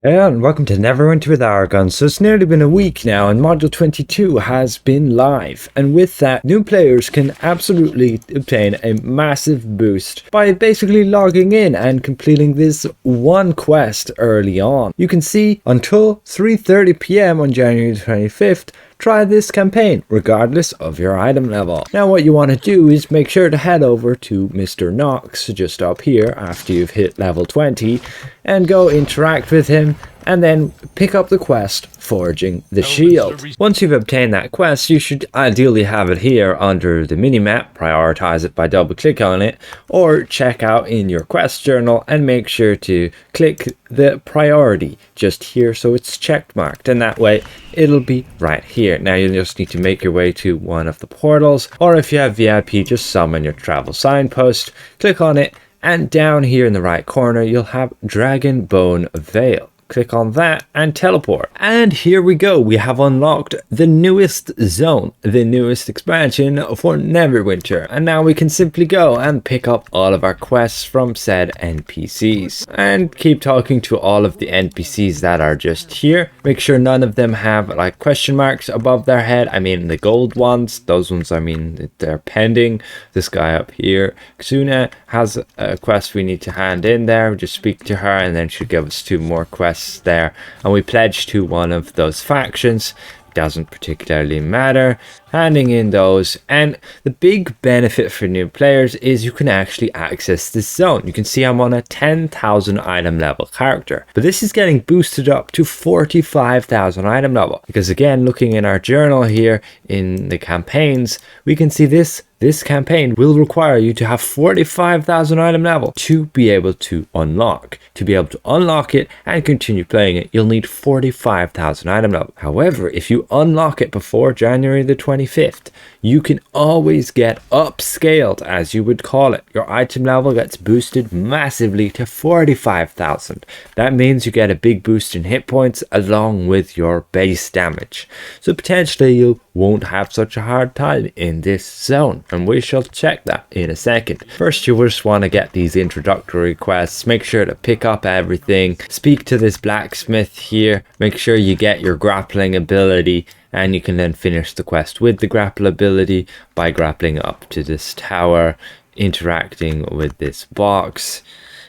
And welcome to Neverwinter with Aragon. So it's nearly been a week now and Module 22 has been live, and with that new players can absolutely obtain a massive boost by basically logging in and completing this one quest early on. You can see until 3:30 p.m. on January 25th, try this campaign regardless of your item level. Now what you want to do is make sure to head over to Mr. Knox just up here after you've hit level 20 and go interact with him and then pick up the quest Forging the Shield. Once you've obtained that quest, you should ideally have it here under the minimap. Prioritize it by double click on it, or check out in your quest journal and make sure to click the priority just here so it's check marked, and that way it'll be right here. Now you just need to make your way to one of the portals, or if you have VIP, just summon your travel signpost, click on it, and down here in the right corner you'll have Dragon Bone Veil. Click on that and teleport. And here we go. We have unlocked the newest zone, the newest expansion for Neverwinter. And now we can simply go and pick up all of our quests from said NPCs. And keep talking to all of the NPCs that are just here. Make sure none of them have like question marks above their head. I mean the gold ones, those ones, I mean they're pending. This guy up here, Xuna, has a quest we need to hand in there. We just speak to her and then she'll give us 2 more quests there, and we pledge to one of those factions. Doesn't particularly matter, handing in those. And the big benefit for new players is you can actually access this zone. You can see I'm on a 10,000 item level character, but this is getting boosted up to 45,000 item level, because again, looking in our journal here in the campaigns, we can see this campaign will require you to have 45,000 item level to be able to unlock. To be able to unlock it and continue playing it, you'll need 45,000 item level. However, if you unlock it before January the 25th, you can always get upscaled, as you would call it. Your item level gets boosted massively to 45,000. That means you get a big boost in hit points along with your base damage. So potentially you won't have such a hard time in this zone, and we shall check that in a second. First, you just want to get these introductory quests. Make sure to pick up everything, speak to this blacksmith here, make sure you get your grappling ability, and you can then finish the quest with the grapple ability by grappling up to this tower, interacting with this box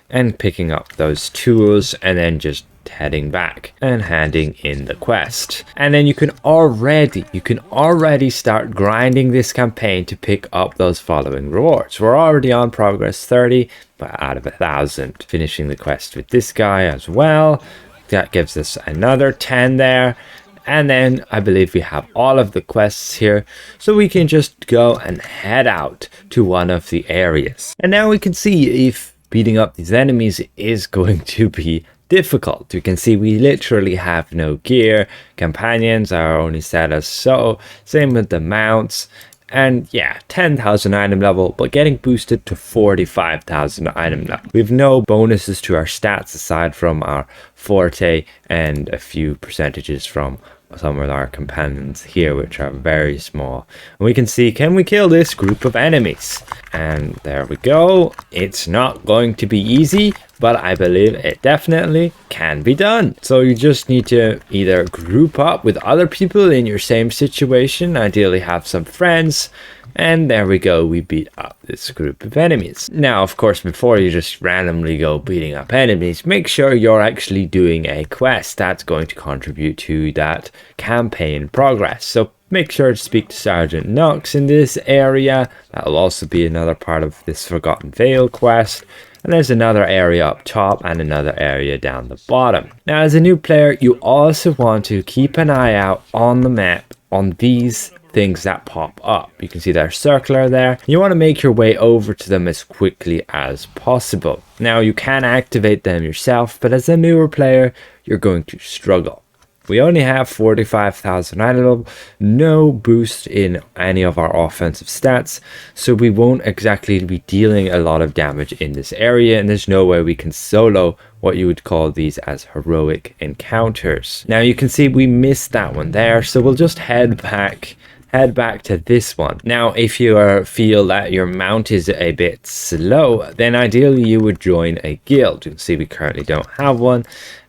and picking up those tools, and then just heading back and handing in the quest. And then you can already start grinding this campaign to pick up those following rewards. We're already on progress 30 but out of 1,000. Finishing the quest with this guy as well, that gives us another 10 there. And then I believe we have all of the quests here, so we can just go and head out to one of the areas. And now we can see if beating up these enemies is going to be difficult. You can see we literally have no gear. Companions are only set as so. Same with the mounts. And yeah, 10,000 item level, but getting boosted to 45,000 item level. We have no bonuses to our stats aside from our forte and a few percentages from some of our companions here, which are very small. And we can see, can we kill this group of enemies? And there we go. It's not going to be easy, but I believe it definitely can be done. So you just need to either group up with other people in your same situation, ideally have some friends, and there we go, we beat up this group of enemies. Now, of course, before you just randomly go beating up enemies, make sure you're actually doing a quest that's going to contribute to that campaign progress. So make sure to speak to Sergeant Knox in this area. That'll also be another part of this Forgotten Vale quest. And there's another area up top and another area down the bottom. Now, as a new player, you also want to keep an eye out on the map on these things that pop up. You can see they're circular there. You want to make your way over to them as quickly as possible. Now, you can activate them yourself, but as a newer player, you're going to struggle. We only have 45,000 item level, no boost in any of our offensive stats, so we won't exactly be dealing a lot of damage in this area, and there's no way we can solo what you would call these as heroic encounters. Now you can see we missed that one there, so we'll just head back to this one. Now, if you feel that your mount is a bit slow, then ideally you would join a guild. You can see we currently don't have one.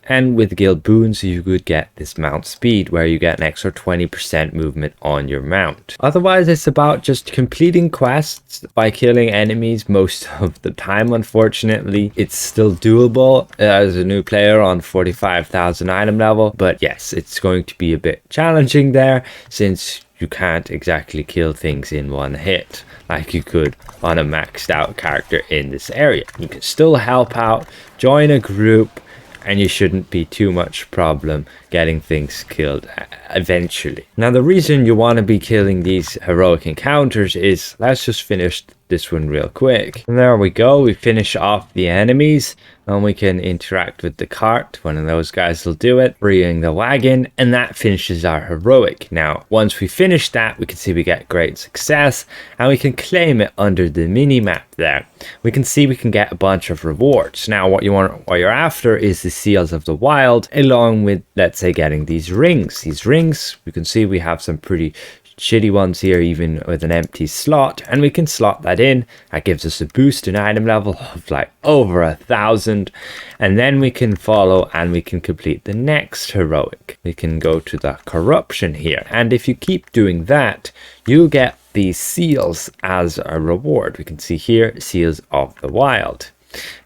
And with guild boons, you could get this mount speed where you get an extra 20% movement on your mount. Otherwise, it's about just completing quests by killing enemies most of the time. Unfortunately, it's still doable as a new player on 45,000 item level, but yes, it's going to be a bit challenging there since you can't exactly kill things in one hit like you could on a maxed out character in this area. You can still help out, join a group, and you shouldn't be too much problem getting things killed eventually. Now, the reason you want to be killing these heroic encounters is, let's just finish this one real quick. And there we go, we finish off the enemies, and we can interact with the cart. One of those guys will do it, freeing the wagon, and that finishes our heroic. Now, once we finish that, we can see we get great success, and we can claim it under the mini map there. We can see we can get a bunch of rewards. Now, what you're after is the seals of the wild, along with, let's say, getting these rings. These rings, we can see we have some pretty shitty ones here, even with an empty slot, and we can slot that in. That gives us a boost in item level of like over 1,000, and then we can follow and we can complete the next heroic. We can go to the corruption here, and if you keep doing that, you'll get these seals as a reward. We can see here, seals of the wild,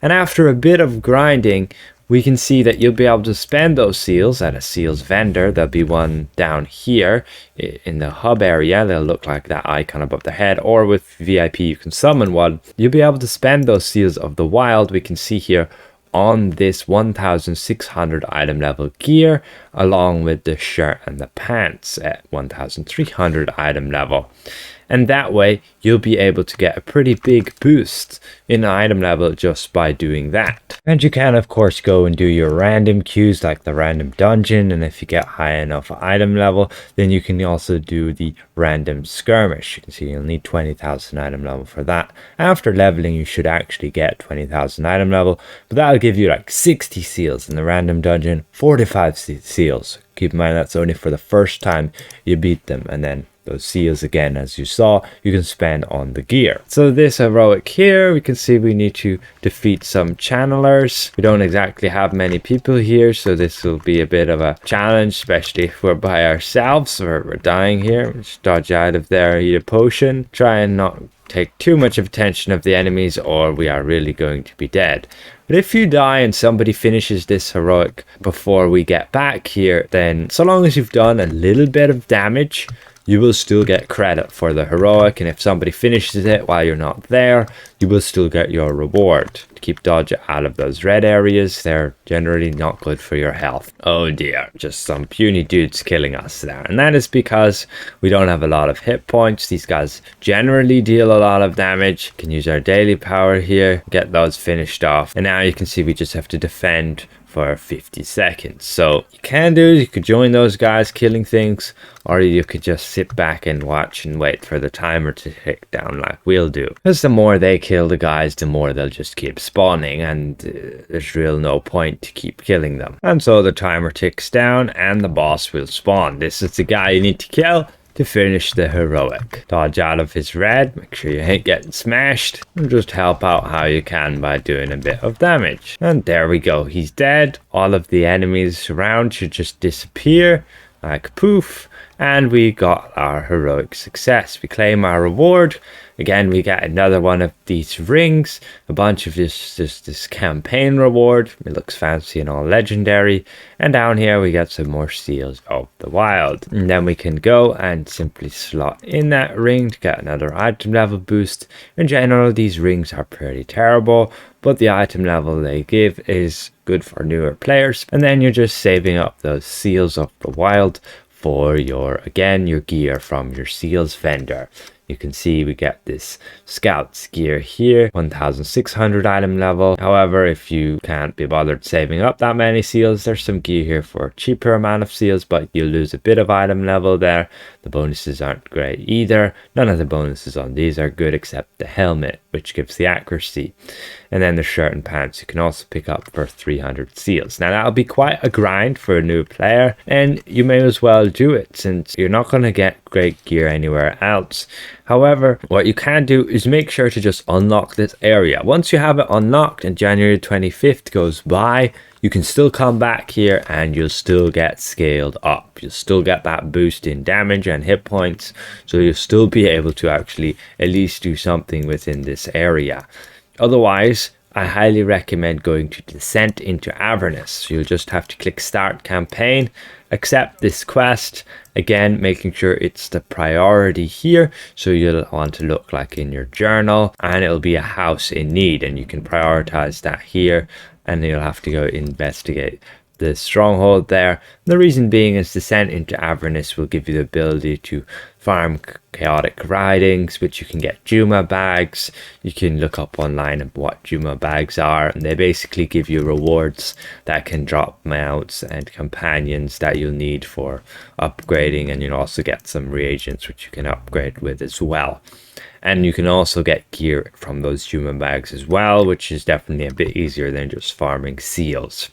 and after a bit of grinding, we can see that you'll be able to spend those seals at a seals vendor. There'll be one down here in the hub area. They'll look like that icon above the head, or with VIP you can summon one. You'll be able to spend those seals of the wild, we can see here, on this 1,600 item level gear, along with the shirt and the pants at 1,300 item level. And that way you'll be able to get a pretty big boost in item level just by doing that. And you can of course go and do your random queues like the random dungeon, and if you get high enough item level, then you can also do the random skirmish. You can see you'll need 20,000 item level for that. After leveling you should actually get 20,000 item level, but that'll give you like 60 seals in the random dungeon, 45 seals. Keep in mind that's only for the first time you beat them, and then those seals again, as you saw, you can spend on the gear. So this heroic here, we can see we need to defeat some channelers. We don't exactly have many people here, so this will be a bit of a challenge, especially if we're by ourselves or we're dying here. Just dodge out of there, eat a potion, try and not take too much of attention of the enemies, or we are really going to be dead. But if you die and somebody finishes this heroic before we get back here, then so long as you've done a little bit of damage, you will still get credit for the heroic, and if somebody finishes it while you're not there, you will still get your reward. To keep dodging out of those red areas, they're generally not good for your health. Oh dear, just some puny dudes killing us there. And that is because we don't have a lot of hit points. These guys generally deal a lot of damage. We can use our daily power here, get those finished off. And now you can see we just have to defend for 50 seconds. So you can do is you could join those guys killing things, or you could just sit back and watch and wait for the timer to tick down like we'll do. Because the more they kill the guys, the more they'll just keep spawning, and there's real no point to keep killing them. And so the timer ticks down and the boss will spawn. This is the guy you need to kill to finish the heroic. Dodge out of his red, make sure you ain't getting smashed, and just help out how you can by doing a bit of damage. And there we go, he's dead. All of the enemies around should just disappear like poof, and we got our heroic success. We claim our reward. Again, we get another one of these rings, a bunch of this campaign reward. It looks fancy and all legendary. And down here we get some more seals of the wild. And then we can go and simply slot in that ring to get another item level boost. In general, these rings are pretty terrible, but the item level they give is good for newer players. And then you're just saving up those seals of the wild for your gear from your seals vendor. You can see we get this scout's gear here, 1,600 item level. However, if you can't be bothered saving up that many seals, there's some gear here for a cheaper amount of seals, but you'll lose a bit of item level there. The bonuses aren't great either. None of the bonuses on these are good except the helmet, which gives the accuracy. And then the shirt and pants you can also pick up for 300 seals. Now that'll be quite a grind for a new player, and you may as well do it since you're not going to get great gear anywhere else. However, what you can do is make sure to just unlock this area. Once you have it unlocked and January 25th goes by, you can still come back here and you'll still get scaled up. You'll still get that boost in damage and hit points, so you'll still be able to actually at least do something within this area. Otherwise, I highly recommend going to Descent into Avernus. You'll just have to click Start Campaign, accept this quest, again making sure it's the priority here, so you'll want to look like in your journal, and it'll be a house in need, and you can prioritize that here, and you'll have to go investigate the stronghold there. The reason being is Descent into Avernus will give you the ability to farm chaotic ridings, which you can get Juma bags. You can look up online of what Juma bags are, and they basically give you rewards that can drop mounts and companions that you'll need for upgrading, and you'll also get some reagents which you can upgrade with as well. And you can also get gear from those human bags as well, which is definitely a bit easier than just farming seals.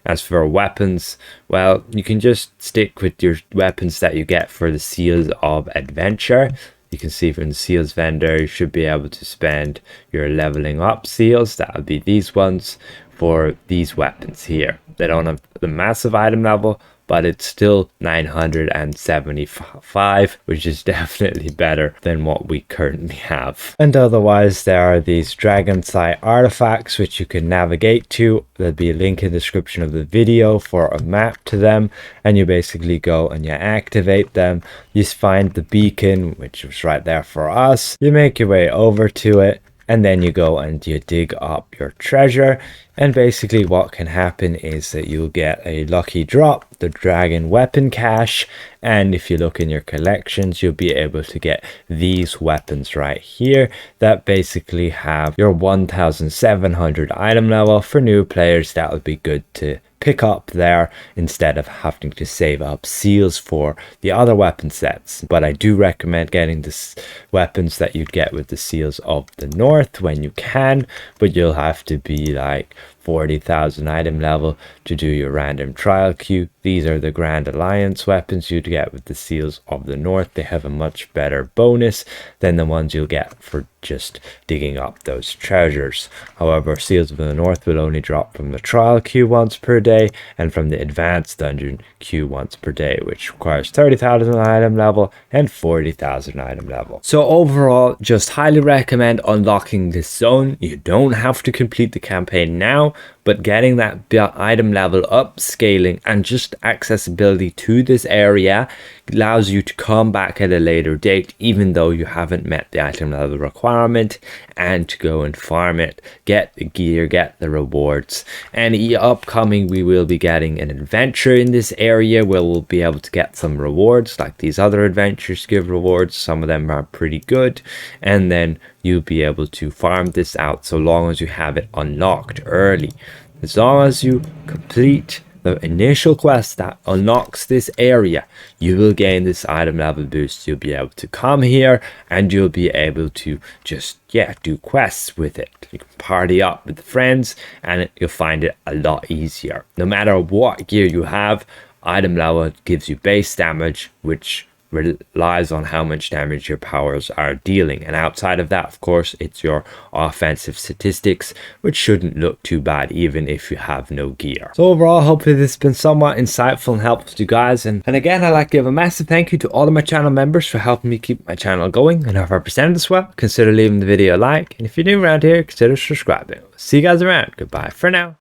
As for weapons, well, you can just stick with your weapons that you get for the Seals of Adventure. You can see from the seals vendor, you should be able to spend your leveling up seals, that would be these ones, for these weapons here. They don't have the massive item level, but it's still 975, which is definitely better than what we currently have. And otherwise, there are these dragon sight artifacts which you can navigate to. There'll be a link in the description of the video for a map to them, and you basically go and you activate them. You find the beacon, which was right there for us. You make your way over to it, and then you go and you dig up your treasure, and basically what can happen is that you'll get a lucky drop, the dragon weapon cache, and if you look in your collections, you'll be able to get these weapons right here that basically have your 1700 item level. For new players, that would be good to pick up there instead of having to save up seals for the other weapon sets. But I do recommend getting the weapons that you'd get with the Seals of the North when you can, but you'll have to be like 40,000 item level to do your random trial queue. These are the Grand Alliance weapons you'd get with the Seals of the North. They have a much better bonus than the ones you'll get for just digging up those treasures. However, Seals of the North will only drop from the trial queue once per day and from the advanced dungeon queue once per day, which requires 30,000 item level and 40,000 item level. So overall, just highly recommend unlocking this zone. You don't have to complete the campaign now, but getting that item level up, scaling, and just accessibility to this area allows you to come back at a later date, even though you haven't met the item level requirement, and to go and farm it, get the gear, get the rewards. And upcoming, we will be getting an adventure in this area where we'll be able to get some rewards, like these other adventures give rewards. Some of them are pretty good, and then you'll be able to farm this out so long as you have it unlocked early. As long as you complete the initial quest that unlocks this area, you will gain this item level boost. You'll be able to come here and you'll be able to just do quests with it. You can party up with friends and you'll find it a lot easier. No matter what gear you have, item level gives you base damage, which relies on how much damage your powers are dealing, and outside of that, of course, it's your offensive statistics, which shouldn't look too bad even if you have no gear. So overall, hopefully this has been somewhat insightful and helpful to you guys, and again, I'd like to give a massive thank you to all of my channel members for helping me keep my channel going, and if I presented this well, consider leaving the video a like, and if you're new around here, consider subscribing. See you guys around. Goodbye for now.